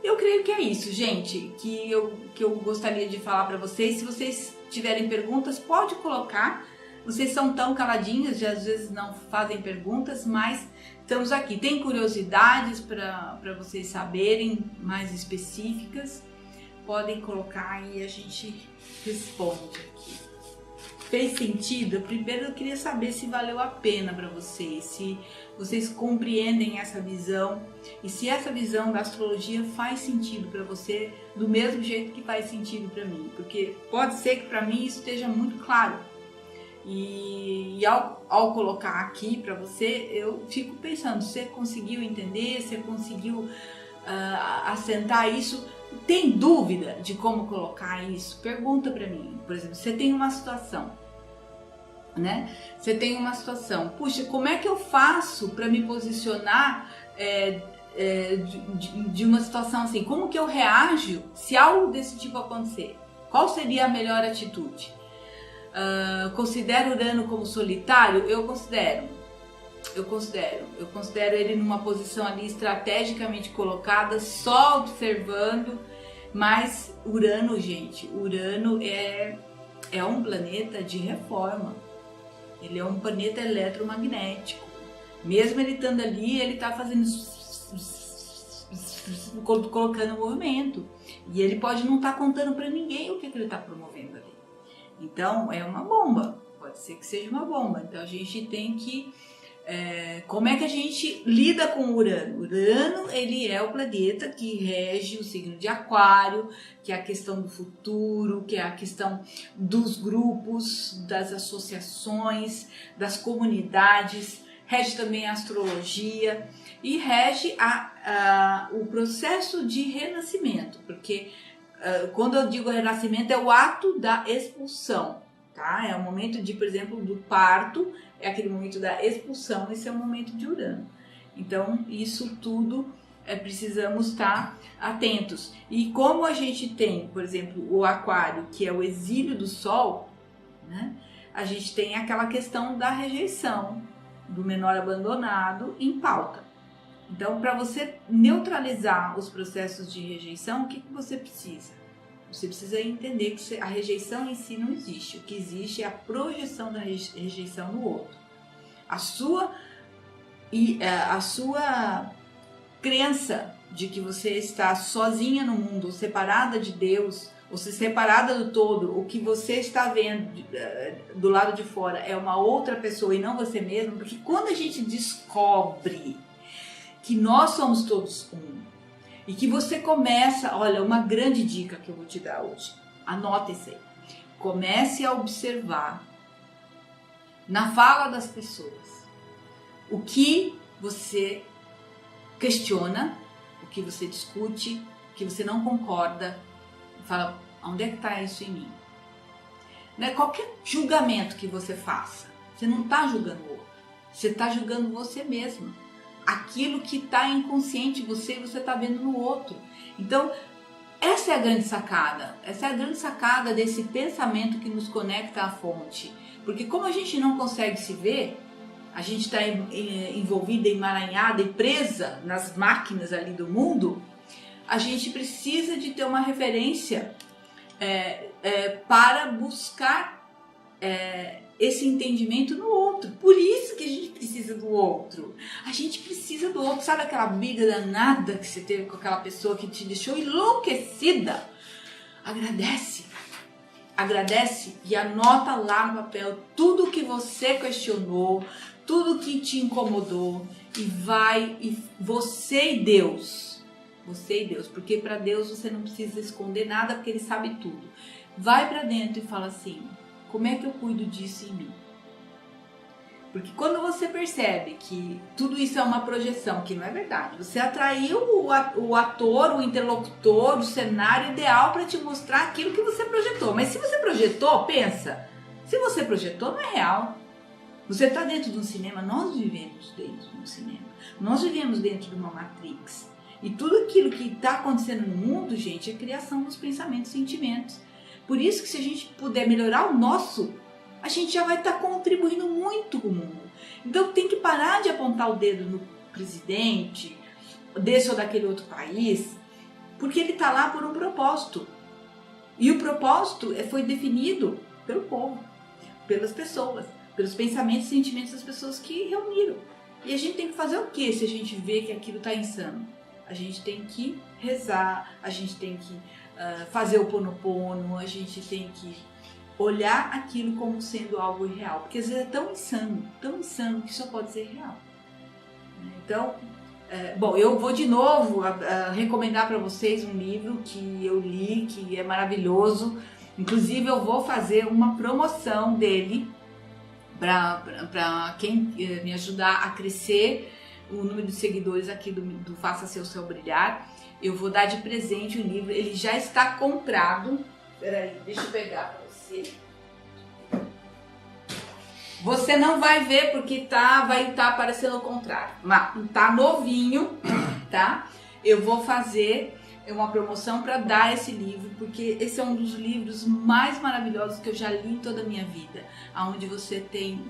S1: Eu creio que é isso, gente, que eu gostaria de falar para vocês. Se vocês tiverem perguntas, pode colocar. Vocês são tão caladinhos, às vezes não fazem perguntas, mas estamos aqui. Tem curiosidades para vocês saberem, mais específicas? Podem colocar e a gente responde aqui. Fez sentido? Primeiro eu queria saber se valeu a pena para vocês, se vocês compreendem essa visão e se essa visão da astrologia faz sentido para você do mesmo jeito que faz sentido para mim, porque pode ser que para mim isso esteja muito claro. E ao colocar aqui para você, eu fico pensando, você conseguiu entender, você conseguiu assentar isso? Tem dúvida de como colocar isso? Pergunta para mim. Por exemplo, você tem uma situação, né? Você tem uma situação. Puxa, como é que eu faço para me posicionar de uma situação assim? Como que eu reajo se algo desse tipo acontecer? Qual seria a melhor atitude? Considero Urano como solitário? Eu considero ele numa posição ali estrategicamente colocada, só observando, mas Urano, gente, Urano é um planeta de reforma, ele é um planeta eletromagnético, mesmo ele estando ali, ele está fazendo, colocando movimento, e ele pode não estar contando para ninguém o que ele está promovendo ali, então é uma bomba, pode ser que seja uma bomba, então a gente tem que como é que a gente lida com o Urano? Urano, ele é o planeta que rege o signo de Aquário, que é a questão do futuro, que é a questão dos grupos, das associações, das comunidades, rege também a astrologia e rege o processo de renascimento, porque quando eu digo renascimento é o ato da expulsão, tá? É o momento de, por exemplo, do parto, é aquele momento da expulsão, esse é o momento de Urano. Então, isso tudo precisamos estar atentos. E como a gente tem, por exemplo, o Aquário, que é o exílio do Sol, né? A gente tem aquela questão da rejeição, do menor abandonado em pauta. Então, para você neutralizar os processos de rejeição, o que você precisa? Você precisa entender que a rejeição em si não existe. O que existe é a projeção da rejeição no outro. A sua crença de que você está sozinha no mundo, separada de Deus, ou se separada do todo, o que você está vendo do lado de fora é uma outra pessoa e não você mesmo, porque quando a gente descobre que nós somos todos um, e que você começa, olha, uma grande dica que eu vou te dar hoje, anota isso aí, comece a observar na fala das pessoas o que você questiona, o que você discute, o que você não concorda. Fala, onde é que está isso em mim? Não é qualquer julgamento que você faça. Você não está julgando o outro. Você está julgando você mesmo. Aquilo que está inconsciente em você está vendo no outro. Então, essa é a grande sacada. Essa é a grande sacada desse pensamento que nos conecta à fonte. Porque como a gente não consegue se ver, a gente está envolvida, emaranhada e presa nas máquinas ali do mundo, a gente precisa de ter uma referência para buscar esse entendimento no outro. Por isso que a gente precisa do outro. A gente precisa do outro. Sabe aquela briga danada que você teve com aquela pessoa que te deixou enlouquecida? Agradece e anota lá no papel tudo que você questionou, tudo que te incomodou, e você e Deus, porque para Deus você não precisa esconder nada, porque Ele sabe tudo. Vai para dentro e fala assim, como é que eu cuido disso em mim? Porque quando você percebe que tudo isso é uma projeção, que não é verdade, você atraiu o ator, o interlocutor, o cenário ideal para te mostrar aquilo que você projetou. Mas se você projetou, pensa, se você projetou, não é real. Você está dentro de um cinema, nós vivemos dentro de um cinema. Nós vivemos dentro de uma Matrix. E tudo aquilo que está acontecendo no mundo, gente, é criação dos pensamentos e sentimentos. Por isso que se a gente puder melhorar o nosso, a gente já vai estar contribuindo muito com o mundo. Então tem que parar de apontar o dedo no presidente, desse ou daquele outro país, porque ele está lá por um propósito. E o propósito foi definido pelo povo, pelas pessoas, pelos pensamentos e sentimentos das pessoas que reuniram. E a gente tem que fazer o que se a gente vê que aquilo está insano? A gente tem que rezar, a gente tem que fazer o Ho'oponopono, a gente tem que olhar aquilo como sendo algo irreal, porque às vezes é tão insano que só pode ser real. Então, bom, eu vou de novo recomendar para vocês um livro que eu li, que é maravilhoso. Inclusive eu vou fazer uma promoção dele para quem me ajudar a crescer o número de seguidores aqui do Faça Seu Céu Brilhar. Eu vou dar de presente o livro, ele já está comprado. Peraí, deixa eu pegar para você. Você não vai ver porque vai estar aparecendo o contrário, mas tá novinho, tá? Eu vou fazer uma promoção para dar esse livro, porque esse é um dos livros mais maravilhosos que eu já li em toda a minha vida, onde você tem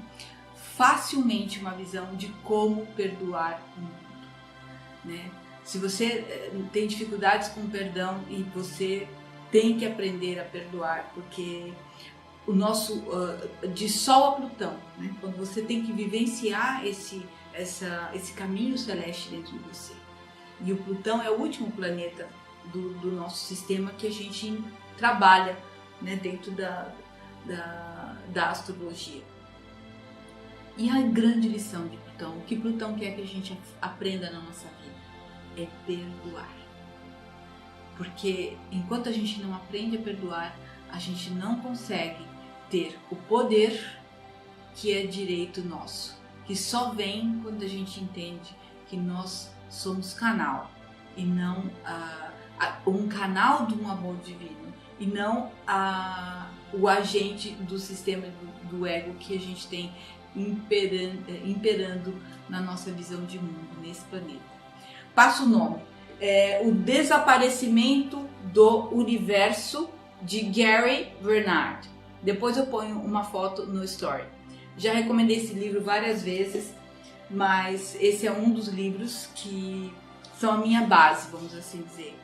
S1: facilmente uma visão de como perdoar o mundo, né? Se você tem dificuldades com o perdão, e você tem que aprender a perdoar, porque o nosso de Sol a Plutão, né? Quando você tem que vivenciar esse caminho celeste dentro de você, e o Plutão é o último planeta do nosso sistema que a gente trabalha, né, dentro da astrologia. E a grande lição de Plutão, o que Plutão quer que a gente aprenda na nossa vida, é perdoar. Porque enquanto a gente não aprende a perdoar, a gente não consegue ter o poder que é direito nosso, que só vem quando a gente entende que nós somos canal, e não um canal de um amor divino, e não o agente do sistema do ego que a gente tem imperando na nossa visão de mundo, nesse planeta. Passa o nome. O Desaparecimento do Universo, de Gary Bernard. Depois eu ponho uma foto no story. Já recomendei esse livro várias vezes, mas esse é um dos livros que são a minha base, vamos assim dizer.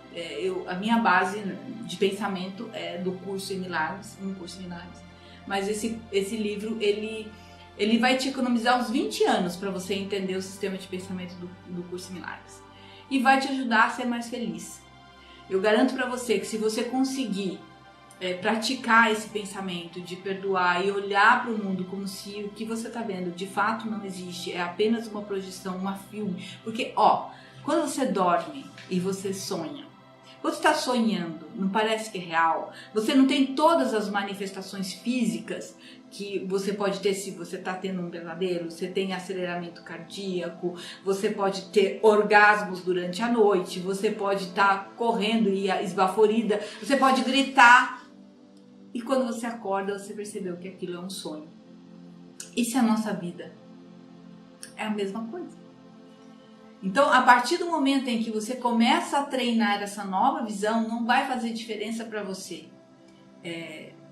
S1: A minha base de pensamento é do curso em Milagres, um curso em Milagres. Mas esse livro, ele vai te economizar uns 20 anos para você entender o sistema de pensamento do curso em Milagres. E vai te ajudar a ser mais feliz. Eu garanto para você que se você conseguir praticar esse pensamento de perdoar e olhar para o mundo como se o que você está vendo de fato não existe, é apenas uma projeção, uma filme. Porque, quando você dorme e você sonha, quando você está sonhando, não parece que é real? Você não tem todas as manifestações físicas que você pode ter se você está tendo um pesadelo. Você tem aceleramento cardíaco, você pode ter orgasmos durante a noite, você pode estar correndo e esbaforida, você pode gritar. E quando você acorda, você percebeu que aquilo é um sonho. E se a nossa vida é a mesma coisa? Então, a partir do momento em que você começa a treinar essa nova visão, não vai fazer diferença para você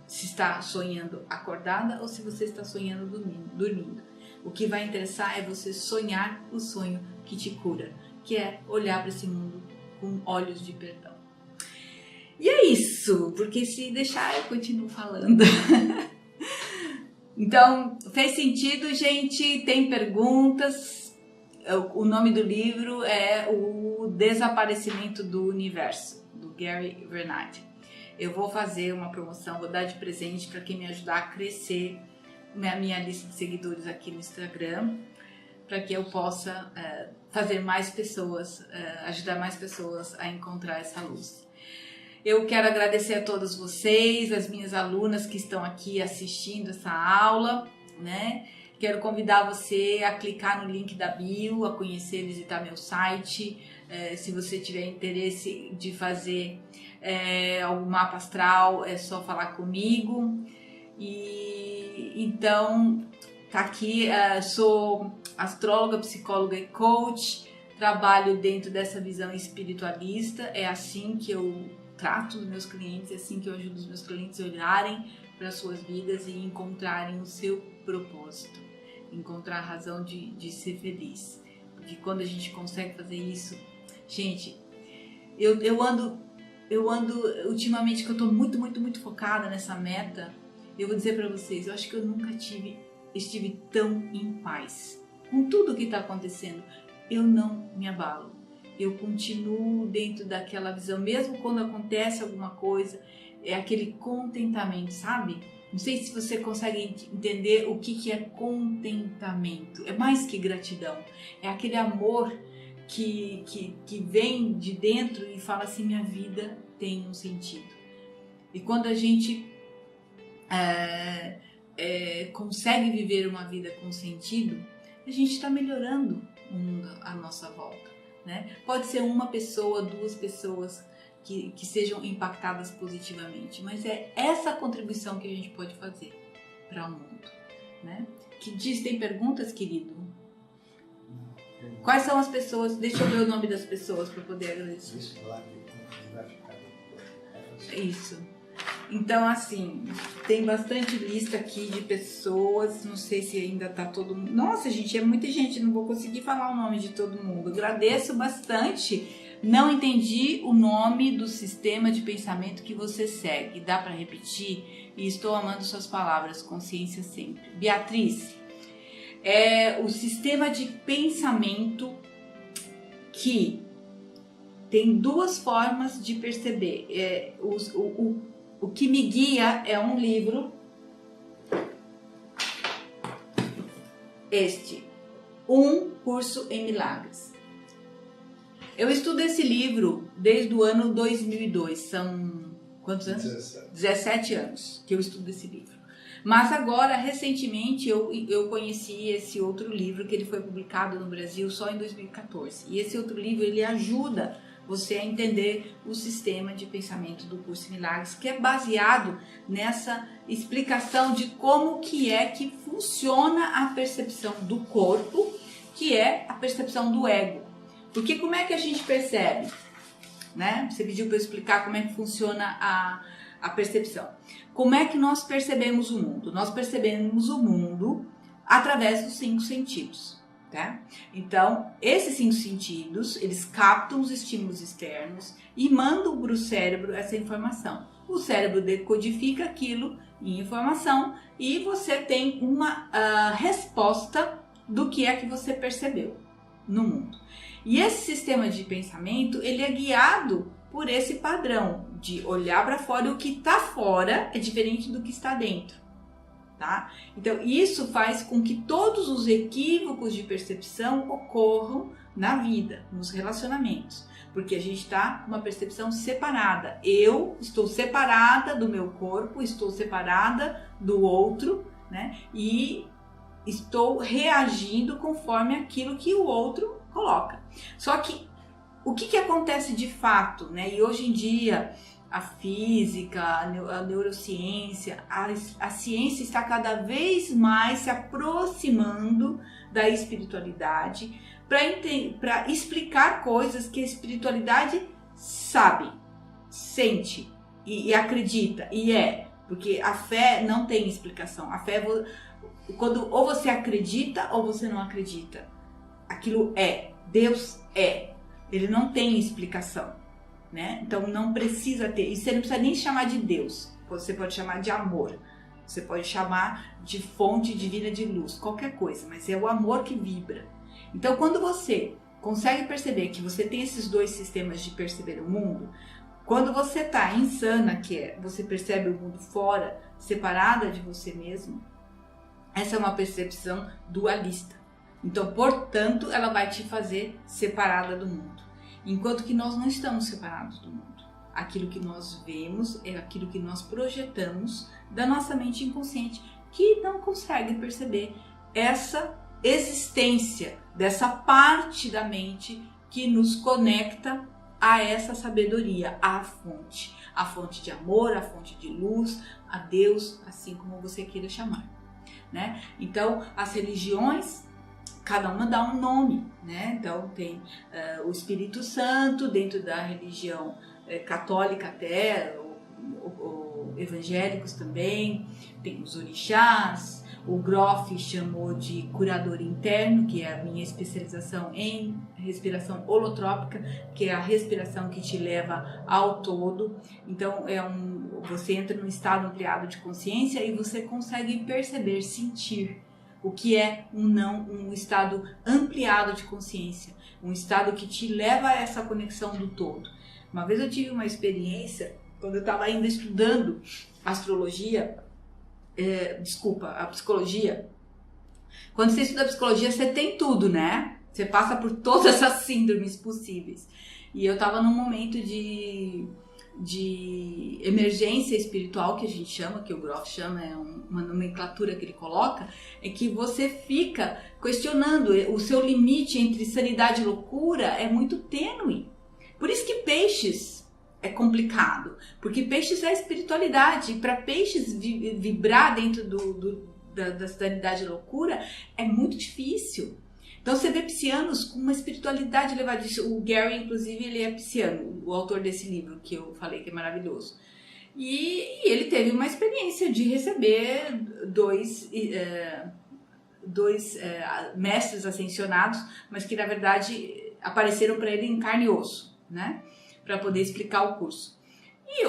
S1: se está sonhando acordada ou se você está sonhando dormindo. O que vai interessar é você sonhar o sonho que te cura, que é olhar para esse mundo com olhos de perdão. E é isso, porque se deixar eu continuo falando. Então, fez sentido, gente? Tem perguntas? O nome do livro é O Desaparecimento do Universo, do Gary Renard. Eu vou fazer uma promoção, vou dar de presente para quem me ajudar a crescer minha lista de seguidores aqui no Instagram, para que eu possa fazer mais pessoas, ajudar mais pessoas a encontrar essa luz. Eu quero agradecer a todos vocês, as minhas alunas que estão aqui assistindo essa aula, né? Quero convidar você a clicar no link da bio, a conhecer, visitar meu site. Se você tiver interesse de fazer algum mapa astral, é só falar comigo. E então, tá aqui, sou astróloga, psicóloga e coach. Trabalho dentro dessa visão espiritualista. É assim que eu trato os meus clientes, é assim que eu ajudo os meus clientes a olharem para as suas vidas e encontrarem o seu propósito. Encontrar a razão de ser feliz. Porque quando a gente consegue fazer isso, gente, eu ando ultimamente que eu tô muito focada nessa meta. Eu vou dizer para vocês, eu acho que eu nunca estive tão em paz. Com tudo que tá acontecendo, eu não me abalo. Eu continuo dentro daquela visão, mesmo quando acontece alguma coisa, é aquele contentamento, sabe? Não sei se você consegue entender o que é contentamento. É mais que gratidão. É aquele amor que vem de dentro e fala assim, minha vida tem um sentido. E quando a gente consegue viver uma vida com sentido, a gente está melhorando o mundo à nossa volta, né? Pode ser uma pessoa, duas pessoas que sejam impactadas positivamente, mas é essa contribuição que a gente pode fazer para o mundo, né? Tem perguntas, querido? Quais são as pessoas? Deixa eu ver o nome das pessoas para poder agradecer. Isso. Então, assim, tem bastante lista aqui de pessoas, não sei se ainda tá todo mundo. Nossa, gente, é muita gente, não vou conseguir falar o nome de todo mundo. Agradeço bastante. Não entendi o nome do sistema de pensamento que você segue. Dá para repetir? E estou amando suas palavras. Consciência sempre. Beatriz, é o sistema de pensamento que tem duas formas de perceber. O que me guia é um livro. Um Curso em Milagres. Eu estudo esse livro desde o ano 2002, são quantos anos? 17 anos que eu estudo esse livro. Mas agora, recentemente, eu conheci esse outro livro que ele foi publicado no Brasil só em 2014. E esse outro livro, ele ajuda você a entender o sistema de pensamento do Curso em Milagres, que é baseado nessa explicação de como que é que funciona a percepção do corpo, que é a percepção do ego. Porque como é que a gente percebe? Né? Você pediu para eu explicar como é que funciona a percepção. Como é que nós percebemos o mundo? Nós percebemos o mundo através dos 5 sentidos. tá? Então, esses 5 sentidos, eles captam os estímulos externos e mandam para o cérebro essa informação. O cérebro decodifica aquilo em informação e você tem uma resposta do que é que você percebeu no mundo. E esse sistema de pensamento, ele é guiado por esse padrão de olhar para fora, e o que está fora é diferente do que está dentro. Tá? Então, isso faz com que todos os equívocos de percepção ocorram na vida, nos relacionamentos, porque a gente está com uma percepção separada. Eu estou separada do meu corpo, estou separada do outro, né? E estou reagindo conforme aquilo que o outro coloca. Só que o que acontece de fato, né? E hoje em dia a física, a neurociência, a ciência está cada vez mais se aproximando da espiritualidade para explicar coisas que a espiritualidade sabe, sente e acredita, porque a fé não tem explicação. A fé, quando ou você acredita ou você não acredita, aquilo é, Deus é, ele não tem explicação, né? Então não precisa ter, e você não precisa nem chamar de Deus, você pode chamar de amor, você pode chamar de fonte divina de luz, qualquer coisa, mas é o amor que vibra. Então quando você consegue perceber que você tem esses 2 sistemas de perceber o mundo, quando você está insana, que é você percebe o mundo fora, separada de você mesmo, essa é uma percepção dualista. Então, portanto, ela vai te fazer separada do mundo. Enquanto que nós não estamos separados do mundo. Aquilo que nós vemos é aquilo que nós projetamos da nossa mente inconsciente, que não consegue perceber essa existência dessa parte da mente que nos conecta a essa sabedoria, à fonte de amor, a fonte de luz, a Deus, assim como você queira chamar, né? Então, as religiões, cada uma dá um nome, né? Então tem o Espírito Santo dentro da religião católica, até evangélicos também, tem os orixás. O Groff chamou de curador interno, que é a minha especialização em respiração holotrópica, que é a respiração que te leva ao todo. Então você entra num estado ampliado de consciência e você consegue perceber, sentir o que é um estado ampliado de consciência, um estado que te leva a essa conexão do todo. Uma vez eu tive uma experiência, quando eu estava ainda estudando astrologia, a psicologia. Quando você estuda psicologia, você tem tudo, né? Você passa por todas essas síndromes possíveis. E eu estava num momento de emergência espiritual, que a gente chama, que o Groff chama, é uma nomenclatura que ele coloca, é que você fica questionando o seu limite entre sanidade e loucura é muito tênue. Por isso que Peixes é complicado, porque Peixes é espiritualidade, e para Peixes vibrar dentro da sanidade e loucura é muito difícil. Então você vê piscianos com uma espiritualidade elevadíssima. O Gary, inclusive, ele é pisciano, o autor desse livro que eu falei que é maravilhoso. E ele teve uma experiência de receber dois mestres ascensionados, mas que na verdade apareceram para ele em carne e osso, né? Para poder explicar o curso.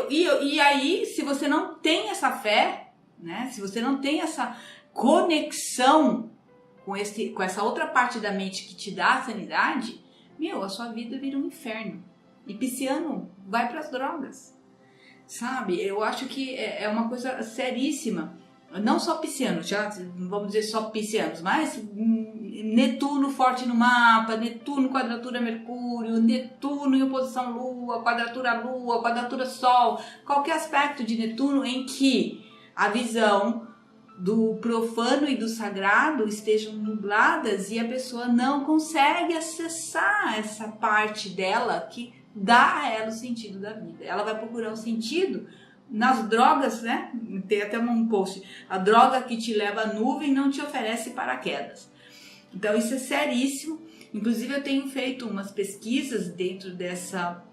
S1: E aí, se você não tem essa fé, né? Se você não tem essa conexão com essa outra parte da mente que te dá a sanidade, a sua vida vira um inferno. E pisciano vai para as drogas, sabe? Eu acho que é uma coisa seríssima. Não só piscianos, já não vamos dizer só piscianos, mas Netuno forte no mapa, Netuno quadratura Mercúrio, Netuno em oposição Lua, quadratura Sol, qualquer aspecto de Netuno em que a visão do profano e do sagrado estejam nubladas e a pessoa não consegue acessar essa parte dela que dá a ela o sentido da vida. Ela vai procurar o sentido nas drogas, né? Tem até um post, a droga que te leva à nuvem não te oferece paraquedas. Então isso é seríssimo. Inclusive eu tenho feito umas pesquisas dentro dessa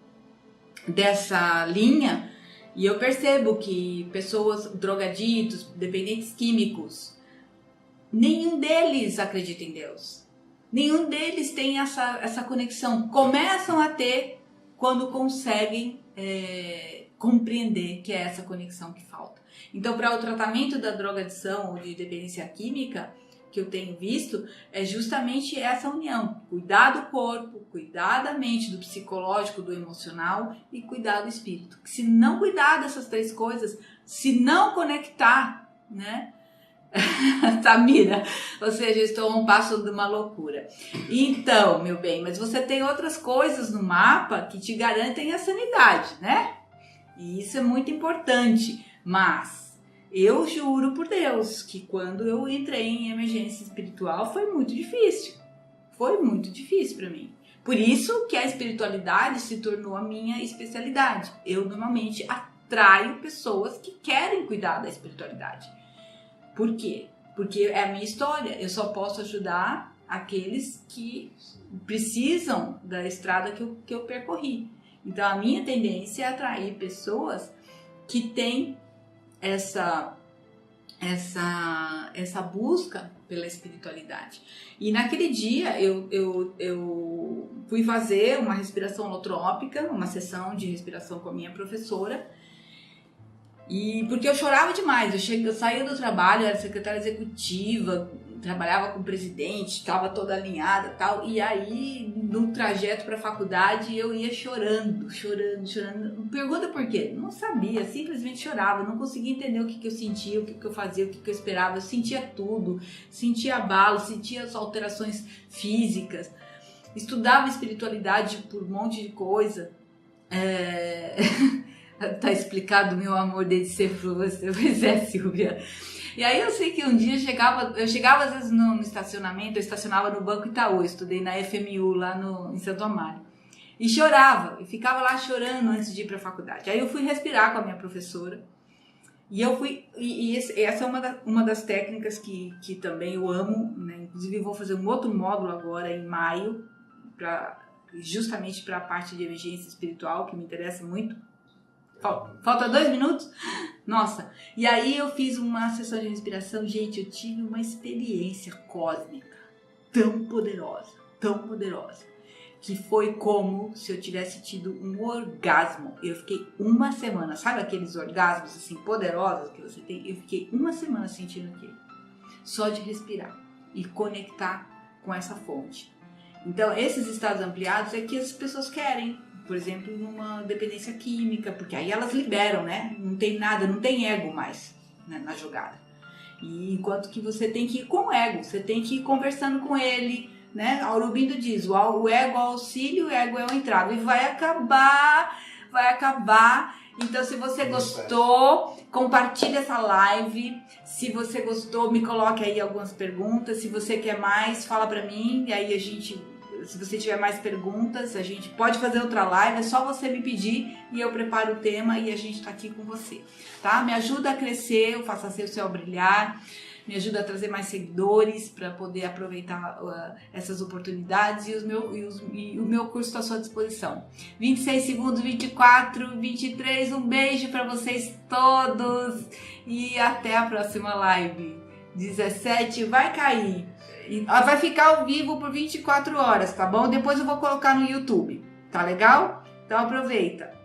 S1: linha, e eu percebo que pessoas, drogaditos, dependentes químicos, nenhum deles acredita em Deus. Nenhum deles tem essa conexão. Começam a ter quando conseguem compreender que é essa conexão que falta. Então, para o tratamento da drogadição ou de dependência química, que eu tenho visto, é justamente essa união. Cuidar do corpo, cuidar da mente, do psicológico, do emocional e cuidar do espírito. Se não cuidar dessas três coisas, se não conectar, né? Samira, ou seja, estou a um passo de uma loucura. Então, meu bem, mas você tem outras coisas no mapa que te garantem a sanidade, né? E isso é muito importante, mas eu juro por Deus que quando eu entrei em emergência espiritual foi muito difícil para mim. Por isso que a espiritualidade se tornou a minha especialidade. Eu normalmente atraio pessoas que querem cuidar da espiritualidade. Por quê? Porque é a minha história. Eu só posso ajudar aqueles que precisam da estrada que eu percorri. Então, a minha tendência é atrair pessoas que têm essa busca pela espiritualidade. E naquele dia, eu fui fazer uma respiração holotrópica, uma sessão de respiração com a minha professora. E porque eu chorava demais, eu saía do trabalho, era secretária executiva, trabalhava com o presidente, estava toda alinhada e tal, e aí no trajeto para a faculdade eu ia chorando. Pergunta por quê? Não sabia, simplesmente chorava, não conseguia entender o que eu sentia, o que eu fazia, o que eu esperava, eu sentia tudo, sentia abalo, sentia as alterações físicas, estudava espiritualidade por um monte de coisa, Tá explicado o meu amor desde sempre por você. Pois é, Silvia. E aí eu sei que um dia eu chegava às vezes no estacionamento, eu estacionava no Banco Itaú, eu estudei na FMU lá em Santo Amaro. E chorava, e ficava lá chorando antes de ir para a faculdade. Aí eu fui respirar com a minha professora. E essa é uma das técnicas que também eu amo, né? Inclusive vou fazer um outro módulo agora em maio, justamente para a parte de emergência espiritual, que me interessa muito. Falta 2 minutos? Nossa, e aí eu fiz uma sessão de respiração. Gente, eu tive uma experiência cósmica tão poderosa, que foi como se eu tivesse tido um orgasmo. Eu fiquei uma semana, sabe aqueles orgasmos assim poderosos que você tem? Eu fiquei uma semana sentindo aquilo, só de respirar e conectar com essa fonte. Então, esses estados ampliados é que as pessoas querem. Por exemplo, numa dependência química, porque aí elas liberam, né? Não tem nada, não tem ego mais, né, na jogada. E enquanto que você tem que ir com o ego, você tem que ir conversando com ele, né? Aurobindo diz, o ego é o auxílio, o ego é o entrave. E vai acabar. Então, se você gostou, compartilhe essa live. Se você gostou, me coloque aí algumas perguntas. Se você quer mais, fala pra mim, e aí se você tiver mais perguntas, a gente pode fazer outra live, é só você me pedir e eu preparo o tema e a gente tá aqui com você, tá? Me ajuda a crescer, eu faço assim o céu brilhar, me ajuda a trazer mais seguidores para poder aproveitar essas oportunidades e o meu curso está à sua disposição. 26 segundos, 24, 23, um beijo para vocês todos e até a próxima live. 17 vai cair. Vai ficar ao vivo por 24 horas, tá bom? Depois eu vou colocar no YouTube, tá legal? Então aproveita.